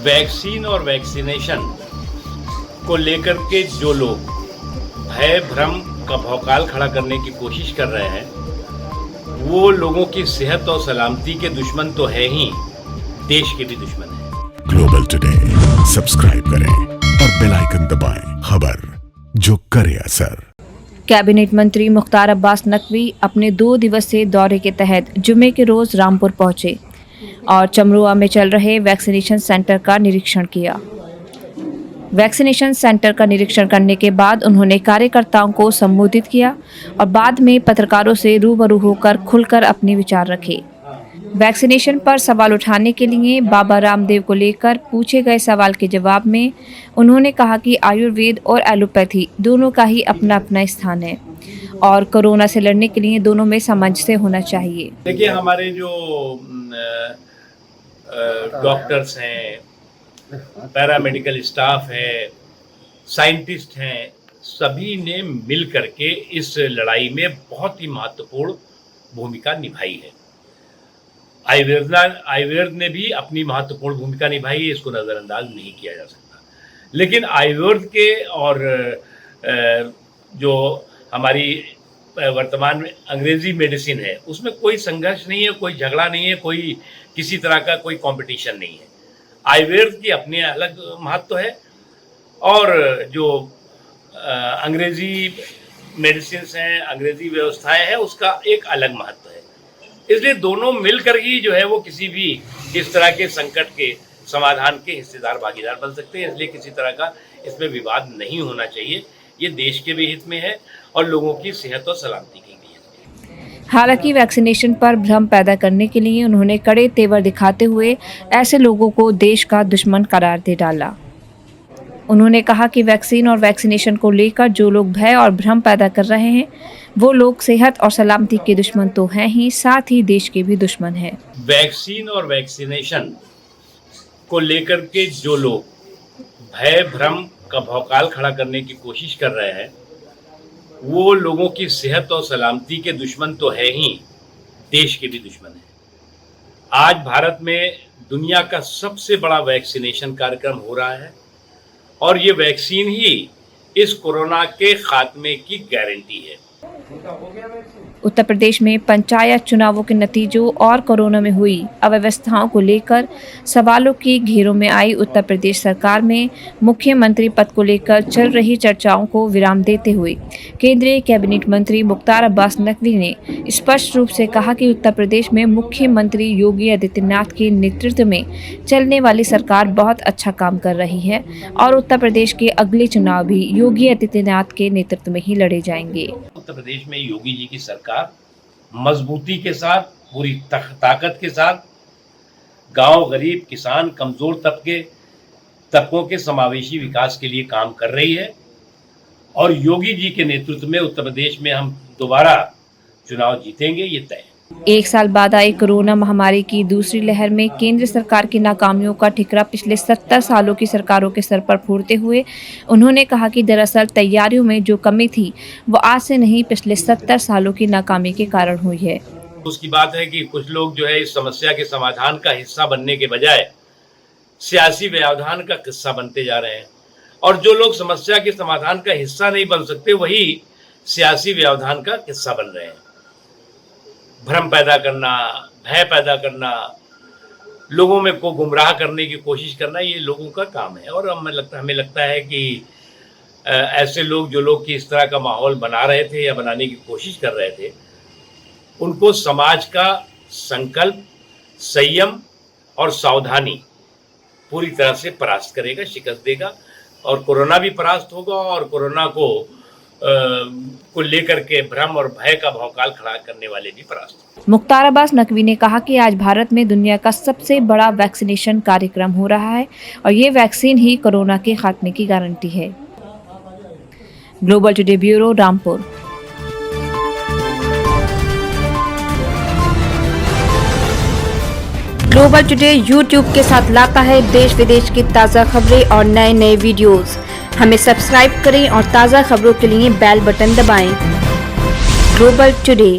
Vaccine और vaccination को लेकर के जो लोग भय भ्रम का भौकाल खड़ा करने की कोशिश कर रहे हैं, वो लोगों की सेहत और सलामती के दुश्मन तो है ही, देश के भी दुश्मन हैं। ग्लोबल टुडे सब्सक्राइब करें और बेल आइकन दबाएं, खबर जो करे असर। कैबिनेट मंत्री मुख्तार अब्बास नकवी अपने 2 दिवसीय दौरे के तहत जुमे के रोज रामपुर पहुंचे और चमरुआ में चल रहे वैक्सीनेशन सेंटर का निरीक्षण किया। वैक्सीनेशन सेंटर का निरीक्षण करने के बाद उन्होंने कार्यकर्ताओं को संबोधित किया और बाद में पत्रकारों से रूबरू होकर खुलकर अपने विचार रखे। वैक्सीनेशन पर सवाल उठाने के लिए बाबा रामदेव को लेकर पूछे गए सवाल के जवाब में उन्होंने कहा कि आयुर्वेद और एलोपैथी दोनों का ही अपना अपना स्थान है और कोरोना से लड़ने के लिए दोनों में सामंजस्य होना चाहिए। देखिए, हमारे जो डॉक्टर्स हैं, पैरामेडिकल स्टाफ है, साइंटिस्ट हैं, सभी ने मिल करके इस लड़ाई में बहुत ही महत्वपूर्ण भूमिका निभाई है। आयुर्वेद ने भी अपनी महत्वपूर्ण भूमिका निभाई है, इसको नज़रअंदाज नहीं किया जा सकता। लेकिन आयुर्वेद के और जो हमारी वर्तमान में अंग्रेजी मेडिसिन है, उसमें कोई संघर्ष नहीं है, कोई झगड़ा नहीं है, कोई किसी तरह का कोई कंपटीशन नहीं है। आयुर्वेद की अपनी अलग महत्व है और जो अंग्रेजी मेडिसिन हैं, अंग्रेजी व्यवस्थाएं हैं, उसका एक अलग महत्व है। इसलिए दोनों मिलकर ही जो है वो किसी भी इस तरह के संकट के समाधान के हिस्सेदार भागीदार बन सकते हैं। इसलिए किसी तरह का इसमें विवाद नहीं होना चाहिए। ये देश के भी हित में है और लोगों की सेहत और सलामती के भी हित में। हालांकि वैक्सीनेशन पर भ्रम पैदा करने के लिए उन्होंने कड़े तेवर दिखाते हुए ऐसे लोगों को देश का दुश्मन करार दे डाला। उन्होंने कहा कि वैक्सीन और वैक्सीनेशन को लेकर जो लोग भय और भ्रम पैदा कर रहे हैं, वो लोग सेहत और सलामती के दुश्मन तो हैं ही, साथ ही देश के भी दुश्मन हैं। वैक्सीन और वैक्सीनेशन को लेकर के जो लोग भय भ्रम का भौकाल खड़ा करने की कोशिश कर रहे हैं, वो लोगों की सेहत और सलामती के दुश्मन तो है ही, देश के भी दुश्मन हैं। आज भारत में दुनिया का सबसे बड़ा वैक्सीनेशन कार्यक्रम हो रहा है और ये वैक्सीन ही इस कोरोना के खात्मे की गारंटी है। उत्तर प्रदेश में पंचायत चुनावों के नतीजों और कोरोना में हुई अव्यवस्थाओं को लेकर सवालों के घेरों में आई उत्तर प्रदेश सरकार में मुख्यमंत्री पद को लेकर चल रही चर्चाओं को विराम देते हुए केंद्रीय कैबिनेट मंत्री मुख्तार अब्बास नकवी ने स्पष्ट रूप से कहा कि उत्तर प्रदेश में मुख्यमंत्री योगी आदित्यनाथ के नेतृत्व में चलने वाली सरकार बहुत अच्छा काम कर रही है और उत्तर प्रदेश के अगले चुनाव भी योगी आदित्यनाथ के नेतृत्व में ही लड़े जाएंगे। उत्तर प्रदेश में योगी जी की सरकार मजबूती के साथ, पूरी ताकत के साथ गांव, गरीब, किसान, कमजोर तबकों के समावेशी विकास के लिए काम कर रही है और योगी जी के नेतृत्व में उत्तर प्रदेश में हम दोबारा चुनाव जीतेंगे, ये तय है। 1 साल बाद आई कोरोना महामारी की दूसरी लहर में केंद्र सरकार की नाकामियों का ठिकरा पिछले 70 सालों की सरकारों के सर पर फोड़ते हुए उन्होंने कहा कि दरअसल तैयारियों में जो कमी थी वो आज से नहीं, पिछले 70 सालों की नाकामी के कारण हुई है। उसकी बात है कि कुछ लोग जो है इस समस्या के समाधान का हिस्सा बनने के बजाय सियासी व्यवधान का किस्सा बनते जा रहे हैं और जो लोग समस्या के समाधान का हिस्सा नहीं बन सकते, वही सियासी व्यवधान का किस्सा बन रहे हैं। भ्रम पैदा करना, भय पैदा करना, लोगों में को गुमराह करने की कोशिश करना, ये लोगों का काम है। और हमें लगता है कि ऐसे लोग, जो लोग कि इस तरह का माहौल बना रहे थे या बनाने की कोशिश कर रहे थे, उनको समाज का संकल्प, संयम और सावधानी पूरी तरह से परास्त करेगा, शिकस्त देगा और कोरोना भी परास्त होगा और कोरोना को लेकर के भ्रम और भय का भौकाल खड़ा करने वाले भी परास्त। मुख्तार अब्बास नकवी ने कहा कि आज भारत में दुनिया का सबसे बड़ा वैक्सीनेशन कार्यक्रम हो रहा है और ये वैक्सीन ही कोरोना के खात्मे की गारंटी है। Global today bureau, Rampur. Global today YouTube के साथ लाता है देश विदेश की ताज़ा खबरें और नए नए वीडियोस। हमें सब्सक्राइब करें और ताज़ा खबरों के लिए बेल बटन दबाएं। Global today.